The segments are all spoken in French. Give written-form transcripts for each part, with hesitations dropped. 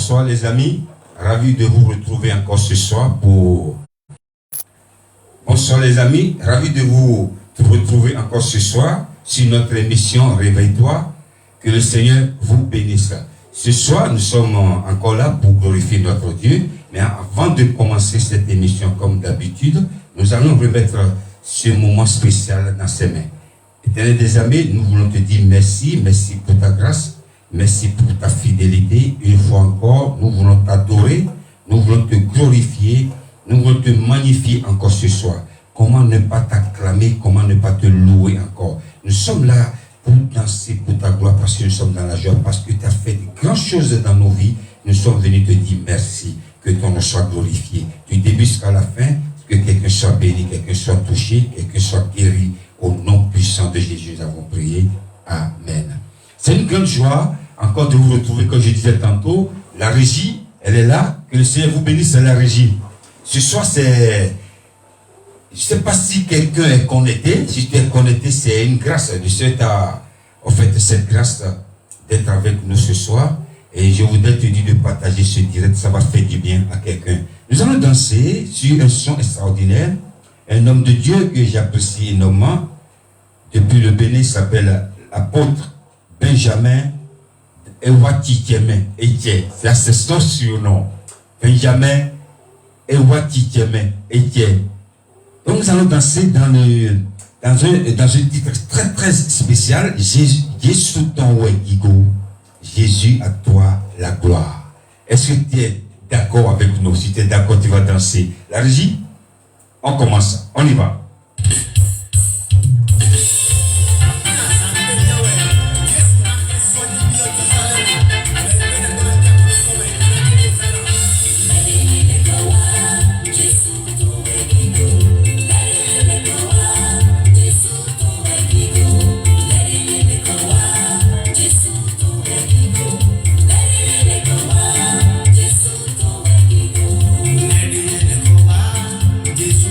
Bonsoir les amis, ravi de vous retrouver encore ce soir pour... Bonsoir les amis, ravi de vous retrouver encore ce soir sur notre émission Réveille-toi, que le Seigneur vous bénisse. Ce soir, nous sommes encore là pour glorifier notre Dieu, mais avant de commencer cette émission comme d'habitude, nous allons remettre ce moment spécial dans ses mains. Éternel des amis, nous voulons te dire merci, merci pour ta grâce. Merci pour ta fidélité. Une fois encore, nous voulons t'adorer, nous voulons te glorifier, nous voulons te magnifier encore ce soir. Comment ne pas t'acclamer, comment ne pas te louer encore. Nous sommes là pour danser pour ta gloire parce que nous sommes dans la joie, parce que tu as fait de grandes choses dans nos vies. Nous sommes venus te dire merci, que ton nom soit glorifié. Du début jusqu'à la fin, que quelqu'un soit béni, quelqu'un soit touché, quelqu'un soit guéri. Au nom puissant de Jésus, nous avons prié. Amen. C'est une grande joie encore de vous retrouver, comme je disais tantôt. La régie, elle est là. Que le Seigneur vous bénisse à la régie. Ce soir, c'est... Je ne sais pas si quelqu'un est connecté. Si tu es connecté, c'est une grâce. Je souhaite en fait cette grâce d'être avec nous ce soir. Et je voudrais te dire de partager ce direct. Ça va faire du bien à quelqu'un. Nous allons danser sur un son extraordinaire. Un homme de Dieu que j'apprécie énormément. Depuis le Bénin, il s'appelle l'apôtre Benjamin Ewatitieme Etienne. C'est son surnom. Benjamin Ewatitieme Etienne. Donc nous allons danser dans un titre très très spécial. Jésus ton Wegigo. Jésus à toi la gloire. Est-ce que tu es d'accord avec nous? Si tu es d'accord, tu vas danser. La régie, on commence. On y va. Jésus,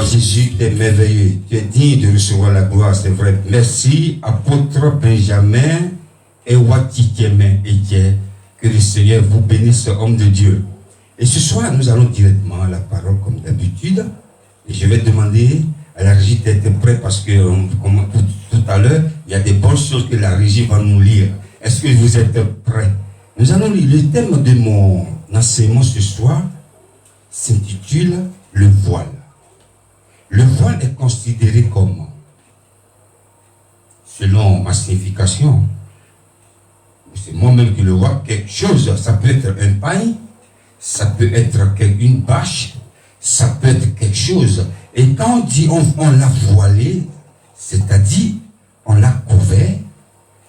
Jésus, tu es merveilleux. Tu es digne de recevoir la gloire, c'est vrai. Merci, apôtre Benjamin et Watitieme Etienne. Que le Seigneur vous bénisse, homme de Dieu. Et ce soir, nous allons directement à la parole comme d'habitude. Et je vais demander à la régie d'être prêt parce que, comme tout à l'heure, il y a des bonnes choses que la régie va nous lire. Est-ce que vous êtes prêts? Nous allons lire. Le thème de mon enseignement ce soir s'intitule le voile. Le voile est considéré comme, selon ma signification, c'est moi-même qui le vois, quelque chose, ça peut être un paille, ça peut être une bâche, ça peut être quelque chose. Et quand on dit on l'a voilé, c'est-à-dire on l'a couvert,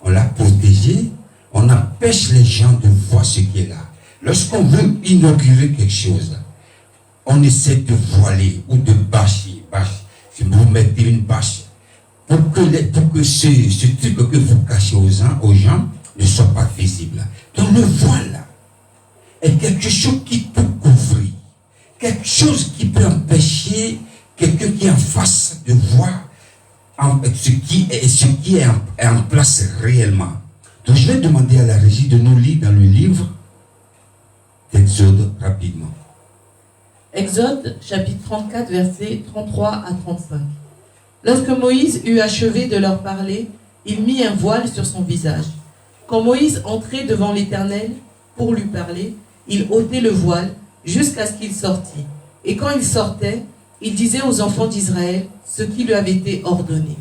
on l'a protégé, on empêche les gens de voir ce qui est là. Lorsqu'on veut inaugurer quelque chose, on essaie de voiler ou de bâcher. Si vous mettez une bâche, pour que ce truc que vous cachez aux gens ne soit pas visible. Donc le voile est quelque chose qui peut couvrir, quelque chose qui peut empêcher quelqu'un qui est en face de voir ce qui est en place réellement. Donc je vais demander à la régie de nous lire dans le livre d'Exode rapidement. Exode, chapitre 34, versets 33 à 35. Lorsque Moïse eut achevé de leur parler, il mit un voile sur son visage. Quand Moïse entrait devant l'Éternel pour lui parler, il ôtait le voile jusqu'à ce qu'il sortît. Et quand il sortait, il disait aux enfants d'Israël ce qui lui avait été ordonné.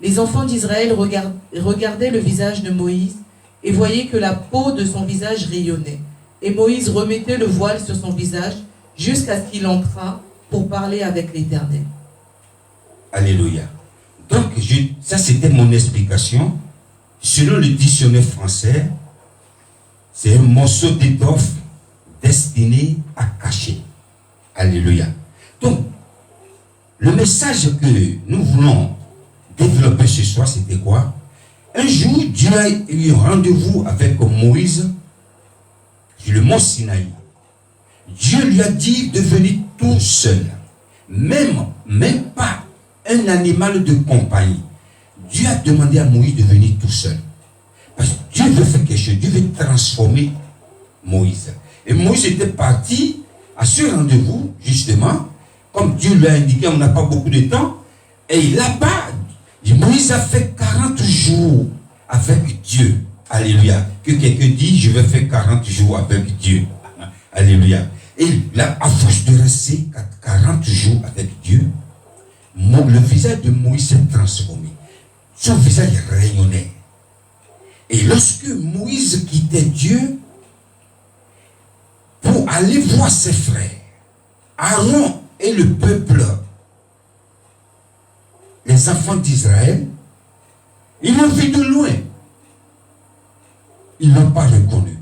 Les enfants d'Israël regardaient le visage de Moïse et voyaient que la peau de son visage rayonnait. Et Moïse remettait le voile sur son visage jusqu'à ce qu'il entrât pour parler avec l'Éternel. Alléluia. Donc, ça c'était mon explication. Selon le dictionnaire français, c'est un morceau d'étoffe destiné à cacher. Alléluia. Donc, le message que nous voulons développer ce soir, c'était quoi? Un jour, Dieu a eu un rendez-vous avec Moïse sur le mont Sinaï. Dieu lui a dit de venir tout seul, même pas un animal de compagnie. Dieu a demandé à Moïse de venir tout seul. Parce que Dieu veut faire quelque chose, Dieu veut transformer Moïse. Et Moïse était parti à ce rendez-vous, justement, comme Dieu lui a indiqué, on n'a pas beaucoup de temps, et là-bas, Moïse a fait 40 jours avec Dieu. Alléluia. Que quelqu'un dit, je vais faire 40 jours avec Dieu. Alléluia. Et là, à force de rester 40 jours avec Dieu, le visage de Moïse s'est transformé. Son visage rayonnait. Et lorsque Moïse quittait Dieu pour aller voir ses frères, Aaron et le peuple, les enfants d'Israël, ils l'ont vu de loin. Ils ne l'ont pas reconnu.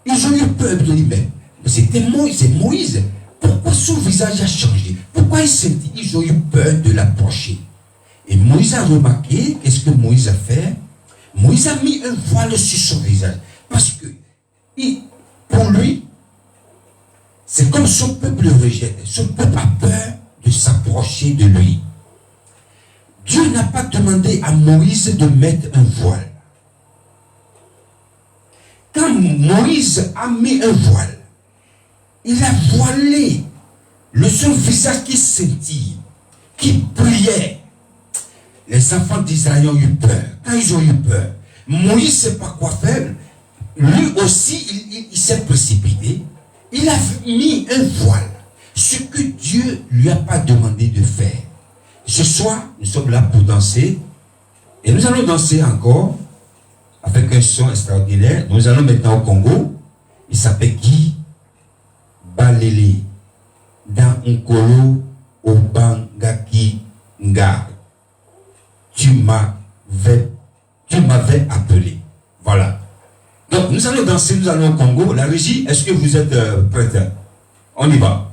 Ils ont eu peur de lui, mais c'était Moïse, c'est Moïse. Pourquoi son visage a changé? Pourquoi ils ont eu peur de l'approcher? Et Moïse a remarqué, qu'est-ce que Moïse a fait? Moïse a mis un voile sur son visage. Parce que, pour lui, c'est comme son peuple le rejette. Son peuple a peur de s'approcher de lui. Dieu n'a pas demandé à Moïse de mettre un voile. Quand Moïse a mis un voile, il a voilé son visage qui scintille, qui brillait. Les enfants d'Israël ont eu peur. Quand ils ont eu peur, Moïse ne sait pas quoi faire. Lui aussi, il s'est précipité. Il a mis un voile. Ce que Dieu ne lui a pas demandé de faire. Ce soir, nous sommes là pour danser. Et nous allons danser encore avec un son extraordinaire. Nous allons maintenant au Congo. Il s'appelle Guy Balele. Dans Nkolo Obangaki Nga. Tu m'avais appelé. Voilà. Donc, nous allons danser, nous allons au Congo. La régie, est-ce que vous êtes prête? On y va.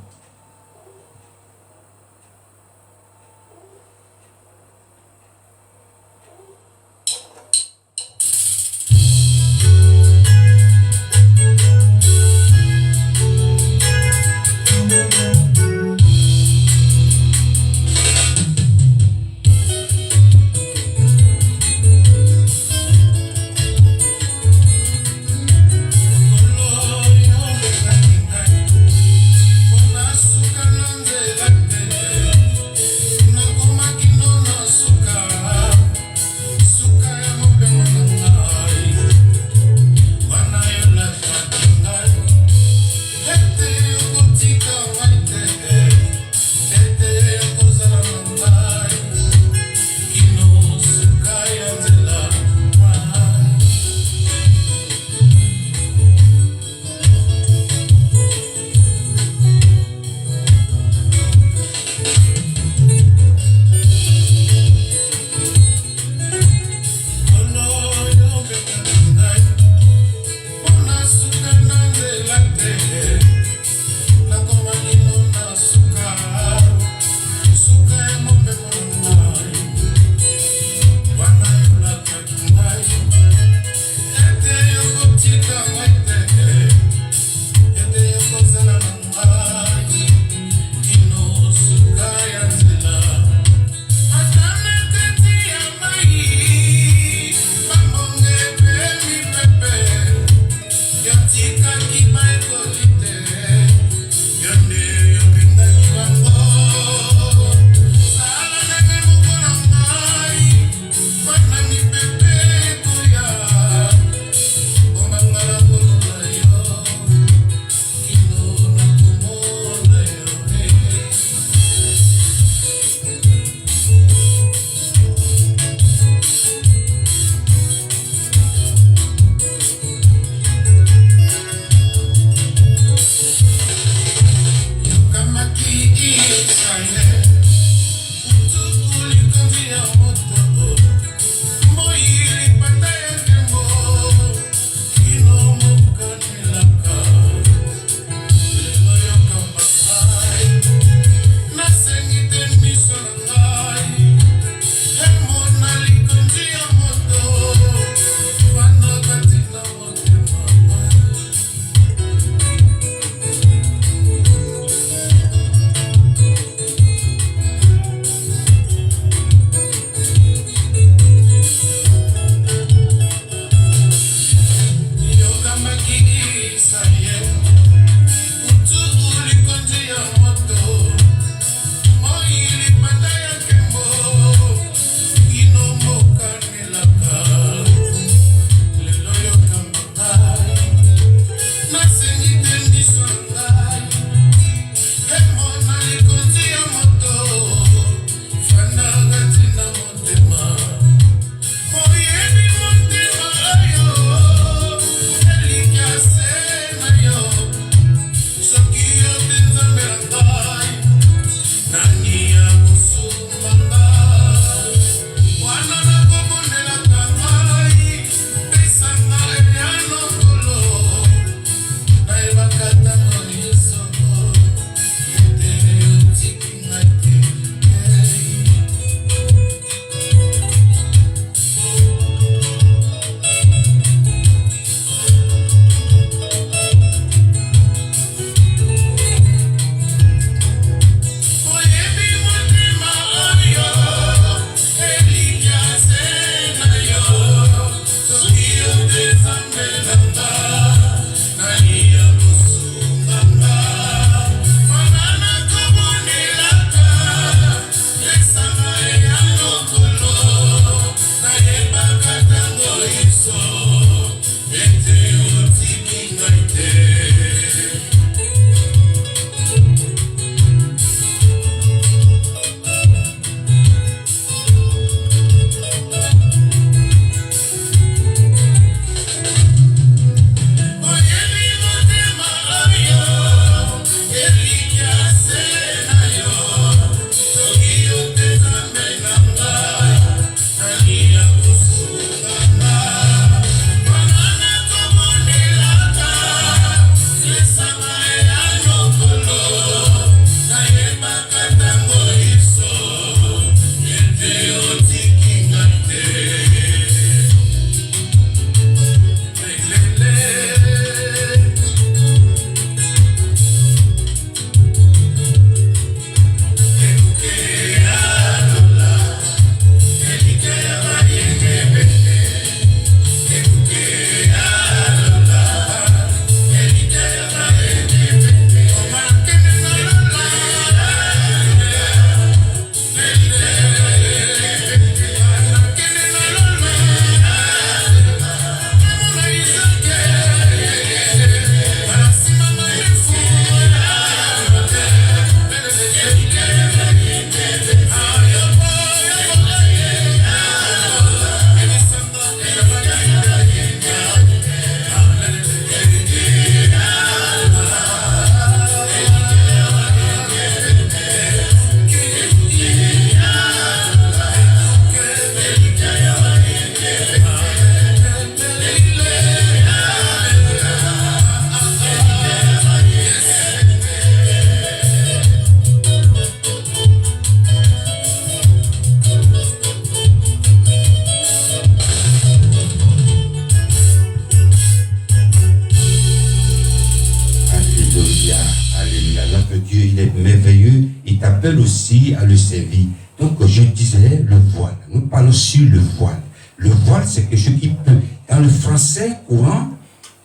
appelle aussi à le servir. Donc je disais le voile. Nous parlons sur le voile. Le voile, c'est quelque chose qui peut, dans le français courant,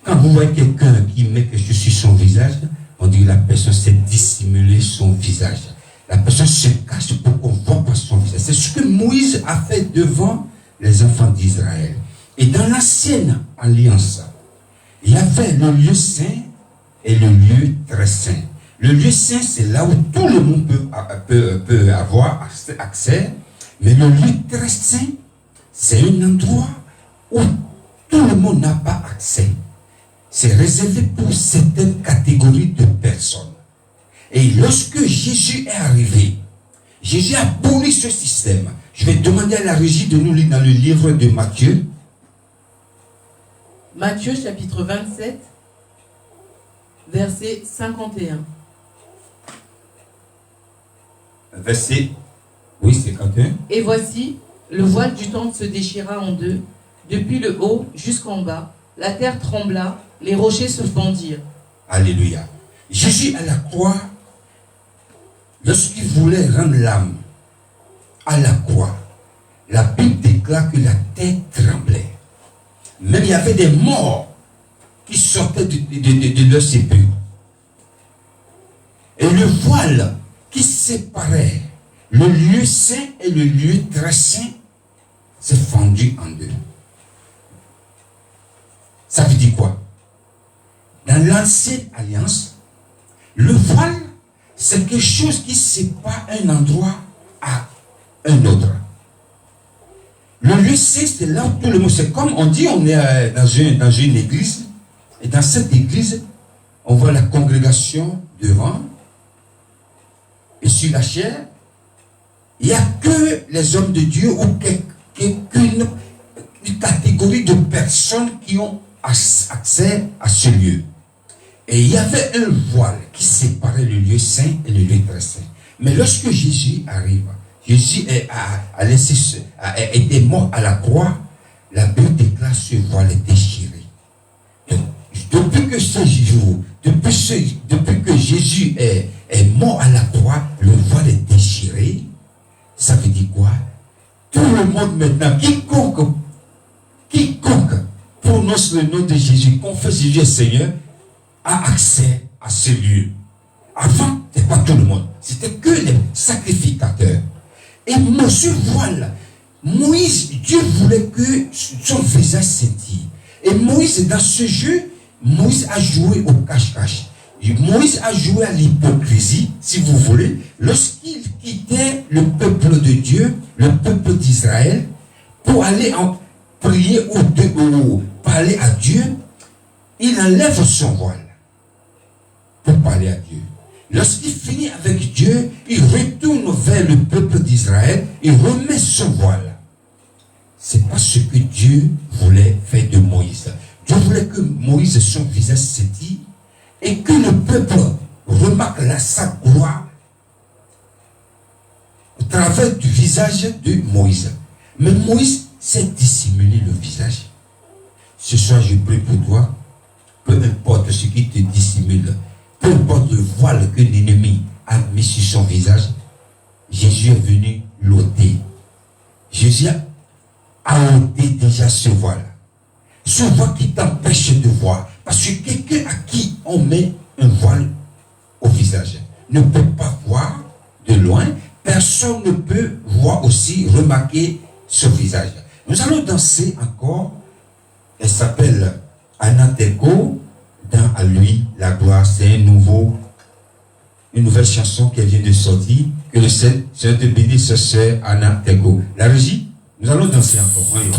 quand vous voyez quelqu'un qui met quelque chose sur son visage, on dit que la personne sait dissimuler son visage. La personne se cache pour qu'on ne voit pas son visage. C'est ce que Moïse a fait devant les enfants d'Israël. Et dans l'ancienne alliance, il y avait le lieu saint et le lieu très saint. Le lieu saint, c'est là où tout le monde peut avoir accès. Mais le lieu très saint, c'est un endroit où tout le monde n'a pas accès. C'est réservé pour certaines catégories de personnes. Et lorsque Jésus est arrivé, Jésus a aboli ce système. Je vais demander à la régie de nous lire dans le livre de Matthieu. Matthieu chapitre 27, verset 51. Verset, oui, 51. Et voici, le voile du temple se déchira en deux, depuis le haut jusqu'en bas. La terre trembla, les rochers se fendirent. Alléluia. Jésus à la croix, lorsqu'il voulait rendre l'âme à la croix, la Bible déclare que la terre tremblait. Même il y avait des morts qui sortaient de leur sépulcre. Et le voile qui séparait le lieu saint et le lieu très saint s'est fendu en deux. Ça veut dire quoi? Dans l'ancienne alliance, le voile, c'est quelque chose qui sépare un endroit à un autre. Le lieu saint, c'est là où tout le monde, c'est comme on dit, on est dans une église, et dans cette église, on voit la congrégation devant, et sur la chair, il n'y a que les hommes de Dieu ou qu'une catégorie de personnes qui ont accès à ce lieu. Et il y avait un voile qui séparait le lieu saint et le lieu très saint. Mais lorsque Jésus arrive, Jésus était mort à la croix, la Bible déclare ce voile est déchiré. Depuis que ce jour, depuis que Jésus est mort à la croix, le voile est déchiré. Ça veut dire quoi? Tout le monde maintenant, quiconque prononce le nom de Jésus, confesse Jésus est Seigneur, a accès à ce lieu. Avant, ce n'était pas tout le monde. C'était que les sacrificateurs. Et ce voile, Moïse, Dieu voulait que son visage scintille. Et Moïse, dans ce jeu, Moïse a joué au cache-cache. Moïse a joué à l'hypocrisie, si vous voulez, lorsqu'il quittait le peuple de Dieu, le peuple d'Israël, pour aller prier ou parler à Dieu, il enlève son voile pour parler à Dieu. Lorsqu'il finit avec Dieu, il retourne vers le peuple d'Israël, il remet son voile. C'est pas ce que Dieu voulait faire de Moïse. Dieu voulait que Moïse, son visage scintille, et que le peuple remarque sa gloire au travers du visage de Moïse. Mais Moïse s'est dissimulé le visage. Ce soir, je prie pour toi, peu importe ce qui te dissimule, peu importe le voile que l'ennemi a mis sur son visage, Jésus est venu l'ôter. Jésus a ôté déjà ce voile. Ce voile qui t'empêche de voir. Parce que quelqu'un à qui on met un voile au visage ne peut pas voir de loin. Personne ne peut voir aussi, remarquer ce visage. Nous allons danser encore. Elle s'appelle Anna Tego. Dans À lui la gloire. C'est une nouvelle chanson qui vient de sortir. Que le Seigneur te bénisse, ce sœur Anna Tego. La régie, nous allons danser encore. Voyons.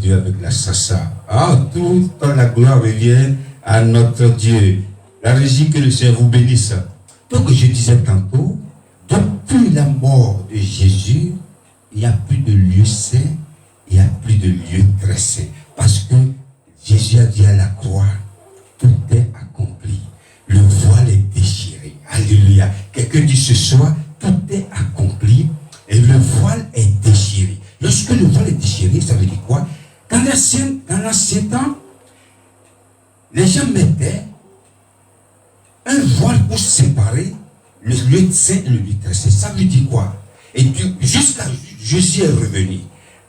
Dieu avec la salsa. Ah, toute la gloire revient à notre Dieu. La régie, que le Seigneur vous bénisse. Donc je disais tantôt, depuis la mort de Jésus, il n'y a plus de lieu saint, il n'y a plus de lieu très saint. Parce que Jésus a dit à la croix, tout est accompli. Le voile est déchiré. Alléluia. Quelqu'un dit ce soir, tout est accompli et le voile est déchiré. Lorsque le voile est déchiré, ça veut dire quoi? Dans l'ancien temps, les gens mettaient un voile pour séparer le lieu saint et le lieu très saint. Ça veut dire quoi? Et jusqu'à Jésus est revenu.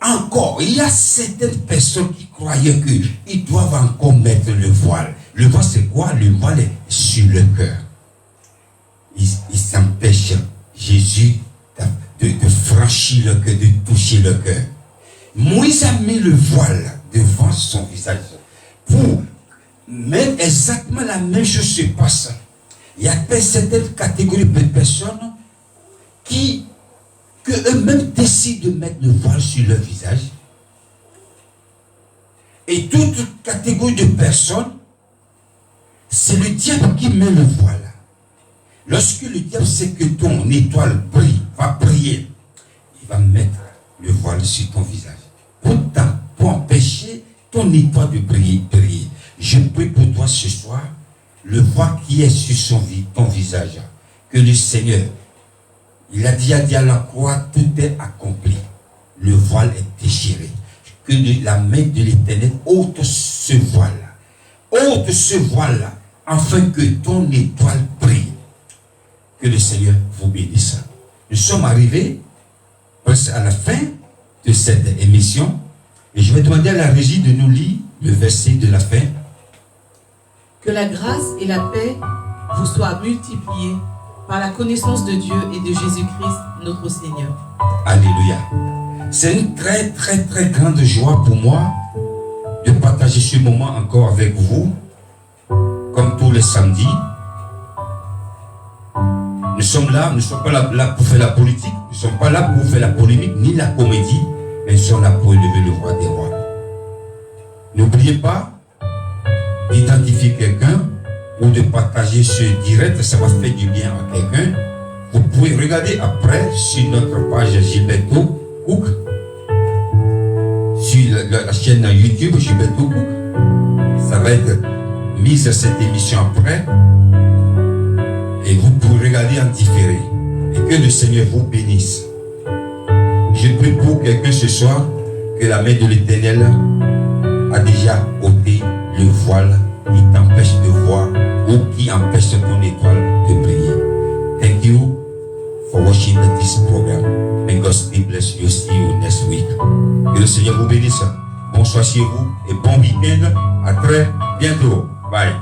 Encore, il y a certaines personnes qui croyaient qu'ils doivent encore mettre le voile. Le voile, c'est quoi? Le voile est sur le cœur. Il s'empêche Jésus de franchir le cœur, de toucher le cœur. Moïse a mis le voile devant son visage pour mettre exactement la même chose se passe. Il y a certaines catégories de personnes qui eux-mêmes décident de mettre le voile sur leur visage. Et toute catégorie de personnes, c'est le diable qui met le voile. Lorsque le diable sait que ton étoile brille, va briller, il va mettre le voile sur ton visage. Pour empêcher ton étoile de briller. Je prie pour toi ce soir, le voile qui est sur ton visage, que le Seigneur, il a dit à la croix, tout est accompli. Le voile est déchiré. Que la main de l'Éternel ôte ce voile. Ôte ce voile, afin que ton étoile brille. Que le Seigneur vous bénisse. Nous sommes arrivés presque à la fin de cette émission. Et je vais demander à la régie de nous lire le verset de la fin. Que la grâce et la paix vous soient multipliées par la connaissance de Dieu et de Jésus-Christ, notre Seigneur. Alléluia. C'est une très, très, très grande joie pour moi de partager ce moment encore avec vous, comme tous les samedis. Nous sommes là, nous ne sommes pas là pour faire la politique, nous ne sommes pas là pour faire la polémique, ni la comédie, mais nous sommes là pour élever le roi des rois. N'oubliez pas d'identifier quelqu'un ou de partager ce direct, ça va faire du bien à quelqu'un. Vous pouvez regarder après sur notre page Gilberto Cook, sur la chaîne YouTube Gilberto Cook. Ça va être mise à cette émission après. Et vous pouvez regarder en différé. Et que le Seigneur vous bénisse. Je prie pour quelqu'un ce soir que la main de l'Éternel a déjà ôté le voile qui t'empêche de voir ou qui empêche ton étoile de briller. Thank you for watching this program. May God bless you. See you next week. Que le Seigneur vous bénisse. Bonsoir chez vous et bon week-end. À très bientôt. Bye.